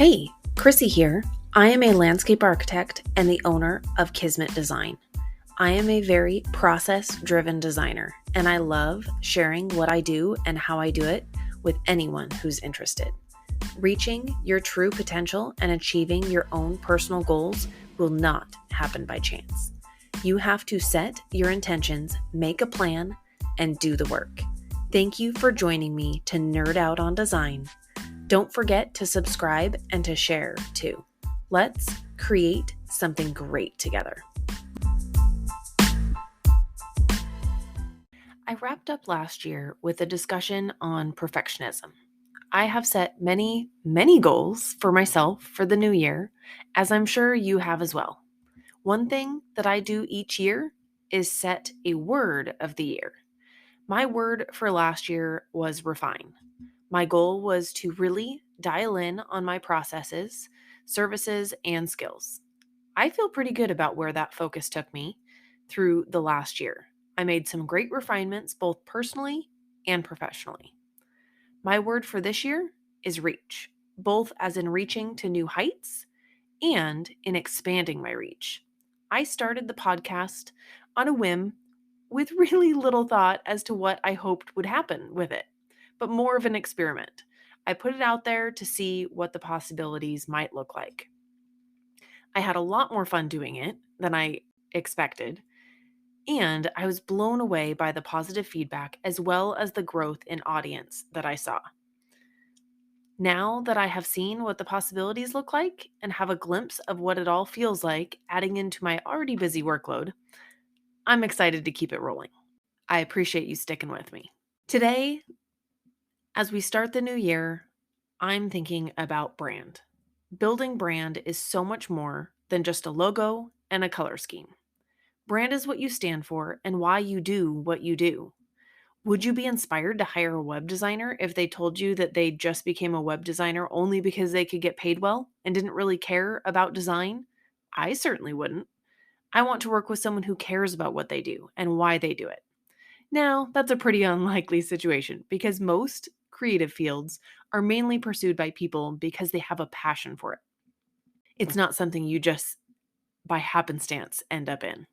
Hey, Chrissy here. I am a landscape architect and the owner of Kismet Design. I am a very process-driven designer, and I love sharing what I do and how I do it with anyone who's interested. Reaching your true potential and achieving your own personal goals will not happen by chance. You have to set your intentions, make a plan, and do the work. Thank you for joining me to nerd out on design. Don't forget to subscribe and to share too. Let's create something great together. I wrapped up last year with a discussion on perfectionism. I have set many goals for myself for the new year, as I'm sure you have as well. One thing that I do each year is set a word of the year. My word for last year was refine. My goal was to really dial in on my processes, services, and skills. I feel pretty good about where that focus took me through the last year. I made some great refinements both personally and professionally. My word for this year is reach, both as in reaching to new heights and in expanding my reach. I started the podcast on a whim with really little thought as to what I hoped would happen with it, but more of an experiment. I put it out there to see what the possibilities might look like. I had a lot more fun doing it than I expected, and I was blown away by the positive feedback as well as the growth in audience that I saw. Now that I have seen what the possibilities look like and have a glimpse of what it all feels like adding into my already busy workload, I'm excited to keep it rolling. I appreciate you sticking with me. Today, as we start the new year, I'm thinking about brand. Building brand is so much more than just a logo and a color scheme. Brand is what you stand for and why you do what you do. Would you be inspired to hire a web designer if they told you that they just became a web designer only because they could get paid well and didn't really care about design? I certainly wouldn't. I want to work with someone who cares about what they do and why they do it. Now, that's a pretty unlikely situation because most creative fields are mainly pursued by people because they have a passion for it. It's not something you just by happenstance end up in.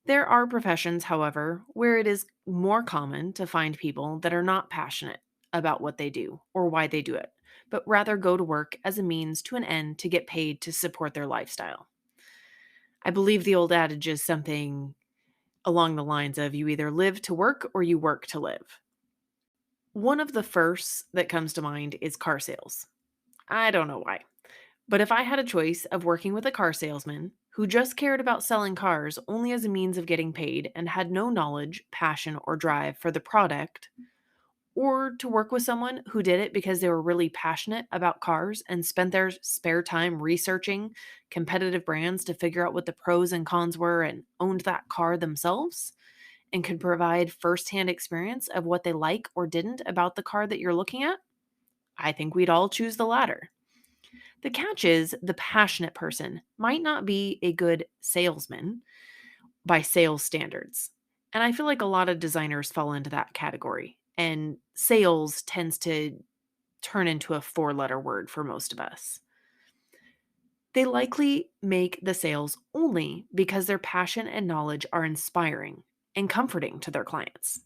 There are professions, however, where it is more common to find people that are not passionate about what they do or why they do it, but rather go to work as a means to an end to get paid to support their lifestyle. I believe the old adage is something along the lines of you either live to work or you work to live. One of the firsts that comes to mind is car sales. I don't know why. But if I had a choice of working with a car salesman who just cared about selling cars only as a means of getting paid and had no knowledge, passion, or drive for the product, or to work with someone who did it because they were really passionate about cars and spent their spare time researching competitive brands to figure out what the pros and cons were and owned that car themselves and could provide firsthand experience of what they like or didn't about the car that you're looking at, I think we'd all choose the latter. The catch is the passionate person might not be a good salesman by sales standards. And I feel like a lot of designers fall into that category. And sales tends to turn into a four-letter word for most of us. They likely make the sales only because their passion and knowledge are inspiring and comforting to their clients.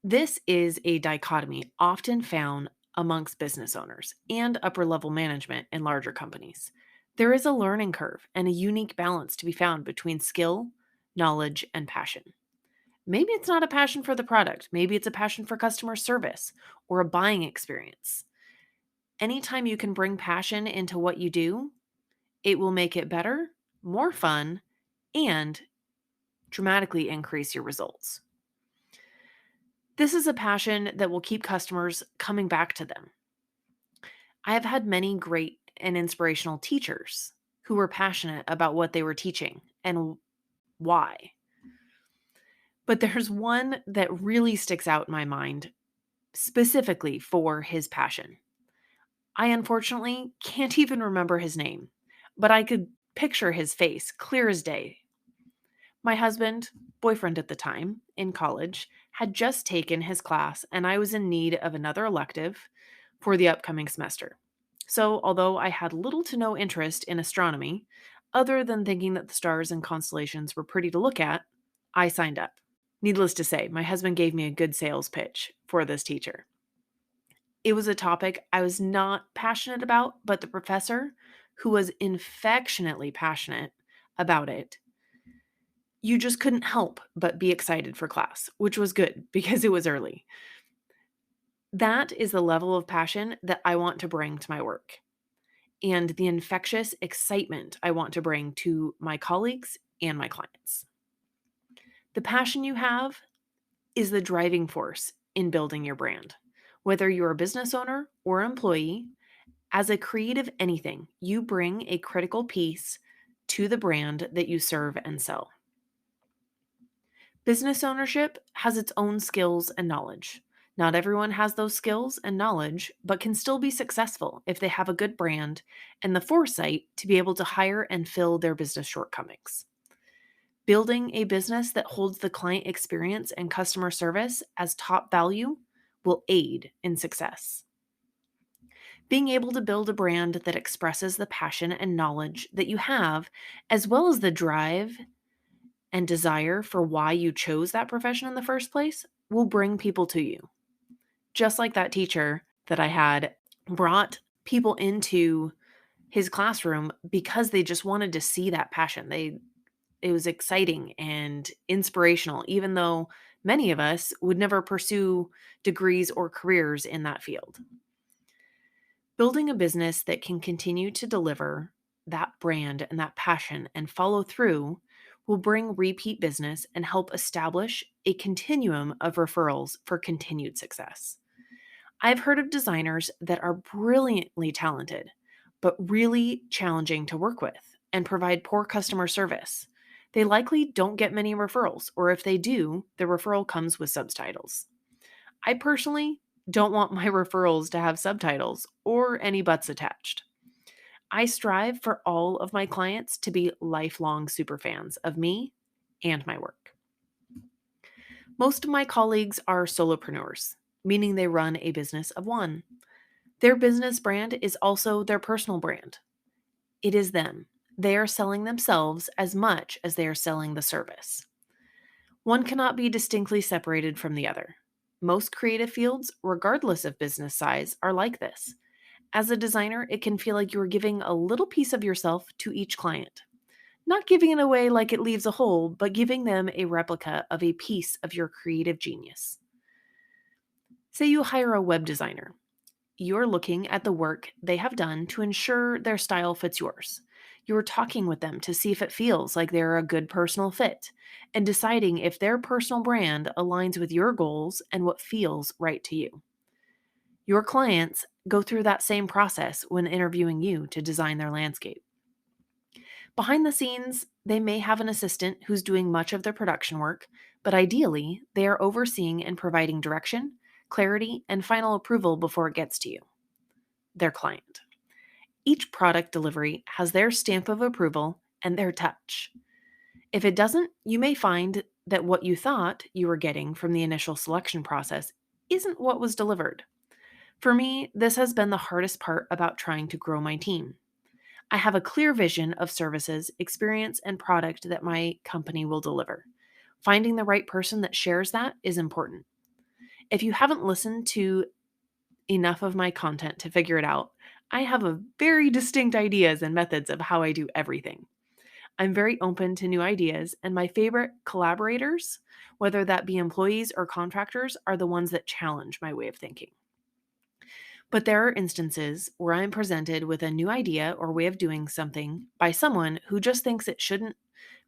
This is a dichotomy often found amongst business owners and upper level management in larger companies. There is a learning curve and a unique balance to be found between skill, knowledge, and passion. Maybe it's not a passion for the product, maybe it's a passion for customer service or a buying experience. Anytime you can bring passion into what you do, it will make it better, more fun, and dramatically increase your results. This is a passion that will keep customers coming back to them. I have had many great and inspirational teachers who were passionate about what they were teaching and why. But there's one that really sticks out in my mind specifically for his passion. I unfortunately can't even remember his name, but I could picture his face clear as day. My husband, boyfriend at the time, in college, had just taken his class and I was in need of another elective for the upcoming semester. So, although I had little to no interest in astronomy, other than thinking that the stars and constellations were pretty to look at, I signed up. Needless to say, my husband gave me a good sales pitch for this teacher. It was a topic I was not passionate about, but the professor, who was infectionately passionate about it, you just couldn't help but be excited for class, which was good because it was early. That is the level of passion that I want to bring to my work and the infectious excitement I want to bring to my colleagues and my clients. The passion you have is the driving force in building your brand. Whether you're a business owner or employee, as a creative anything, you bring a critical piece to the brand that you serve and sell. Business ownership has its own skills and knowledge. Not everyone has those skills and knowledge, but can still be successful if they have a good brand and the foresight to be able to hire and fill their business shortcomings. Building a business that holds the client experience and customer service as top value will aid in success. Being able to build a brand that expresses the passion and knowledge that you have, as well as the drive and desire for why you chose that profession in the first place, will bring people to you. Just like that teacher that I had brought people into his classroom because they just wanted to see that passion. It was exciting and inspirational, even though many of us would never pursue degrees or careers in that field. Building a business that can continue to deliver that brand and that passion and follow through will bring repeat business and help establish a continuum of referrals for continued success. I've heard of designers that are brilliantly talented, but really challenging to work with and provide poor customer service. They likely don't get many referrals, or if they do, the referral comes with subtitles. I personally don't want my referrals to have subtitles or any butts attached. I strive for all of my clients to be lifelong superfans of me and my work. Most of my colleagues are solopreneurs, meaning they run a business of one. Their business brand is also their personal brand. It is them. They are selling themselves as much as they are selling the service. One cannot be distinctly separated from the other. Most creative fields, regardless of business size, are like this. As a designer, it can feel like you are giving a little piece of yourself to each client. Not giving it away like it leaves a hole, but giving them a replica of a piece of your creative genius. Say you hire a web designer. You're looking at the work they have done to ensure their style fits yours. You're talking with them to see if it feels like they're a good personal fit and deciding if their personal brand aligns with your goals and what feels right to you. Your clients go through that same process when interviewing you to design their landscape. Behind the scenes, they may have an assistant who's doing much of their production work, but ideally, they are overseeing and providing direction, clarity, and final approval before it gets to you, their client. Each product delivery has their stamp of approval and their touch. If it doesn't, you may find that what you thought you were getting from the initial selection process isn't what was delivered. For me, this has been the hardest part about trying to grow my team. I have a clear vision of services, experience, and product that my company will deliver. Finding the right person that shares that is important. If you haven't listened to enough of my content to figure it out, I have a very distinct ideas and methods of how I do everything. I'm very open to new ideas, and my favorite collaborators, whether that be employees or contractors, are the ones that challenge my way of thinking. But there are instances where I'm presented with a new idea or way of doing something by someone who just thinks it shouldn't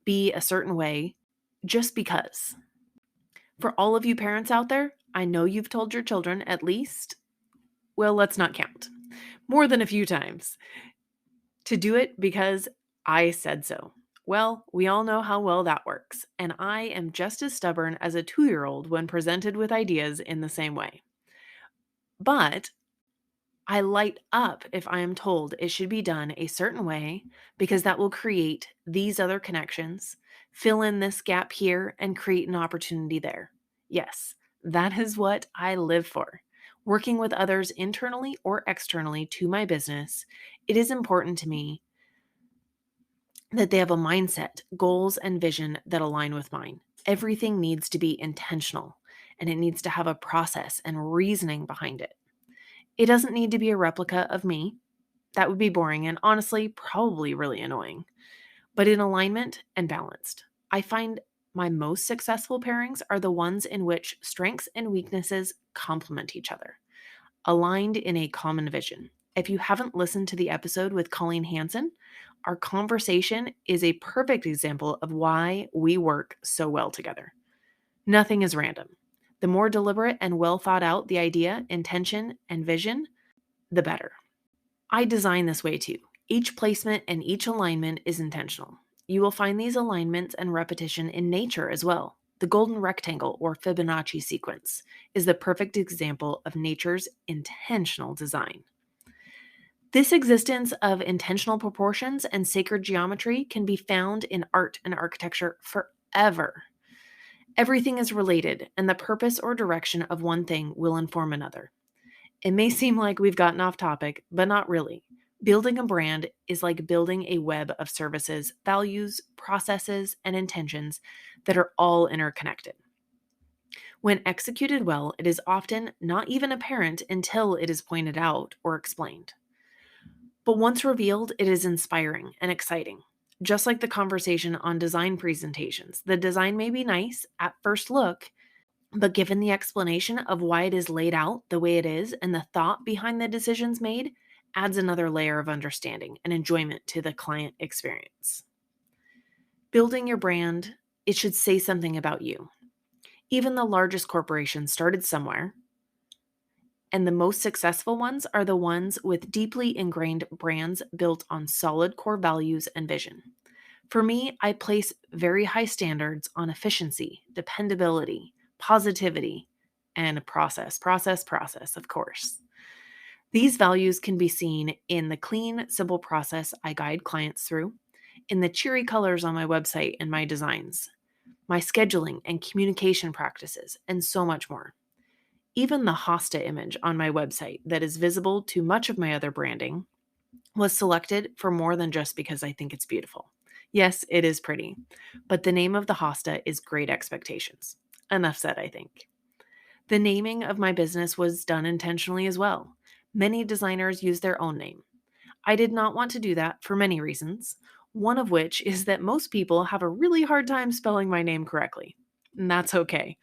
be a certain way just because. For all of you parents out there, I know you've told your children at least, well, let's not count, more than a few times, to do it because I said so. Well, we all know how well that works, and I am just as stubborn as a 2-year-old when presented with ideas in the same way. But I light up if I am told it should be done a certain way because that will create these other connections, fill in this gap here, and create an opportunity there. Yes, that is what I live for. Working with others internally or externally to my business, it is important to me that they have a mindset, goals, and vision that align with mine. Everything needs to be intentional, and it needs to have a process and reasoning behind it. It doesn't need to be a replica of me. That would be boring and honestly, probably really annoying, but in alignment and balanced. I find my most successful pairings are the ones in which strengths and weaknesses complement each other, aligned in a common vision. If you haven't listened to the episode with Colleen Hansen, our conversation is a perfect example of why we work so well together. Nothing is random. The more deliberate and well thought out the idea, intention, and vision, the better. I design this way too. Each placement and each alignment is intentional. You will find these alignments and repetition in nature as well. The golden rectangle or Fibonacci sequence is the perfect example of nature's intentional design. This existence of intentional proportions and sacred geometry can be found in art and architecture forever. Everything is related, and the purpose or direction of one thing will inform another. It may seem like we've gotten off topic, but not really. Building a brand is like building a web of services, values, processes, and intentions that are all interconnected. When executed well, it is often not even apparent until it is pointed out or explained. But once revealed, it is inspiring and exciting. Just like the conversation on design presentations, the design may be nice at first look, but given the explanation of why it is laid out the way it is and the thought behind the decisions made, adds another layer of understanding and enjoyment to the client experience. Building your brand, it should say something about you. Even the largest corporations started somewhere, and the most successful ones are the ones with deeply ingrained brands built on solid core values and vision. For me, I place very high standards on efficiency, dependability, positivity, and process, of course. These values can be seen in the clean, simple process I guide clients through, in the cheery colors on my website and my designs, my scheduling and communication practices, and so much more. Even the hosta image on my website that is visible to much of my other branding was selected for more than just because I think it's beautiful. Yes, it is pretty, but the name of the hosta is Great Expectations. Enough said, I think. The naming of my business was done intentionally as well. Many designers use their own name. I did not want to do that for many reasons, one of which is that most people have a really hard time spelling my name correctly. And that's okay.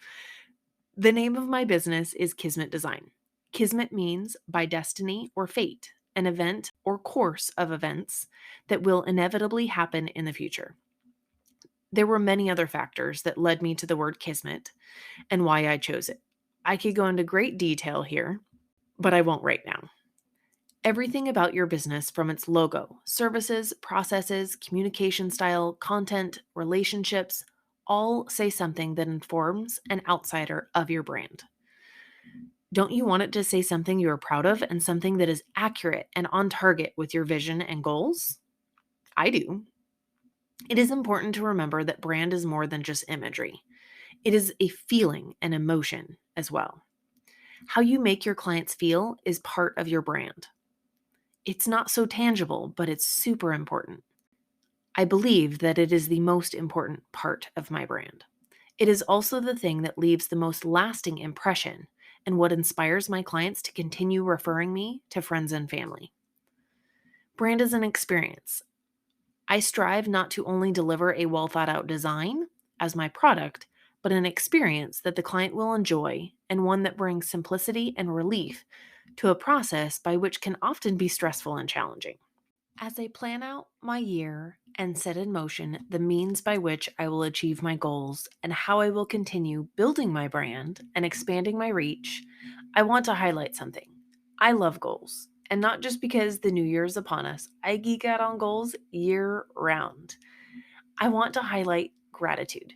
The name of my business is Kismet Design. Kismet means by destiny or fate, an event or course of events that will inevitably happen in the future. There were many other factors that led me to the word Kismet and why I chose it. I could go into great detail here, but I won't right now. Everything about your business, from its logo, services, processes, communication style, content, relationships, all say something that informs an outsider of your brand. Don't you want it to say something you are proud of and something that is accurate and on target with your vision and goals? I do. It is important to remember that brand is more than just imagery. It is a feeling and emotion as well. How you make your clients feel is part of your brand. It's not so tangible, but it's super important. I believe that it is the most important part of my brand. It is also the thing that leaves the most lasting impression and what inspires my clients to continue referring me to friends and family. Brand is an experience. I strive not to only deliver a well thought out design as my product, but an experience that the client will enjoy and one that brings simplicity and relief to a process by which can often be stressful and challenging. As I plan out my year and set in motion the means by which I will achieve my goals and how I will continue building my brand and expanding my reach, I want to highlight something. I love goals, and not just because the new year is upon us. I geek out on goals year round. I want to highlight gratitude.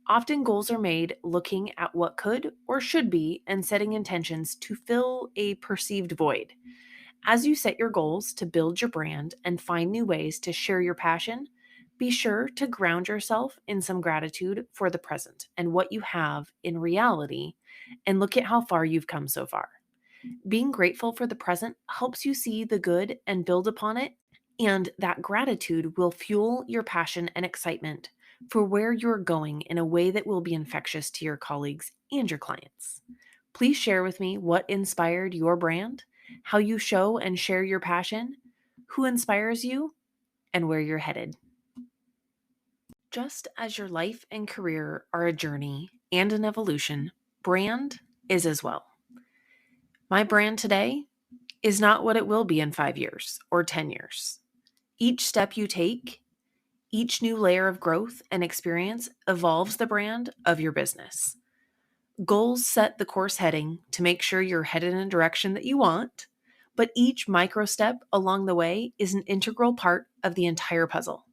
Often goals are made looking at what could or should be and setting intentions to fill a perceived void. As you set your goals to build your brand and find new ways to share your passion, be sure to ground yourself in some gratitude for the present and what you have in reality, and look at how far you've come so far. Being grateful for the present helps you see the good and build upon it, and that gratitude will fuel your passion and excitement for where you're going in a way that will be infectious to your colleagues and your clients. Please share with me what inspired your brand, how you show and share your passion, who inspires you, and where you're headed. Just as your life and career are a journey and an evolution, brand is as well. My brand today is not what it will be in 5 years or 10 years. Each step you take, each new layer of growth and experience evolves the brand of your business. Goals set the course heading to make sure you're headed in a direction that you want, but each micro step along the way is an integral part of the entire puzzle.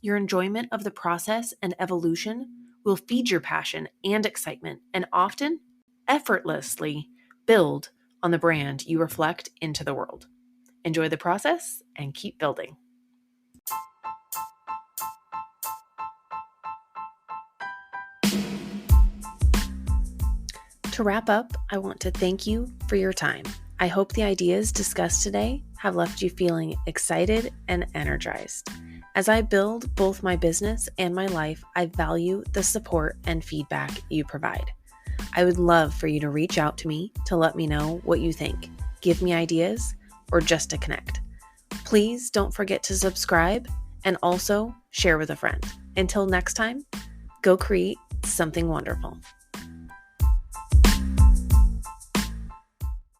Your enjoyment of the process and evolution will feed your passion and excitement, and often effortlessly build on the brand you reflect into the world. Enjoy the process and keep building. To wrap up, I want to thank you for your time. I hope the ideas discussed today have left you feeling excited and energized. As I build both my business and my life, I value the support and feedback you provide. I would love for you to reach out to me to let me know what you think, give me ideas, or just to connect. Please don't forget to subscribe and also share with a friend. Until next time, go create something wonderful.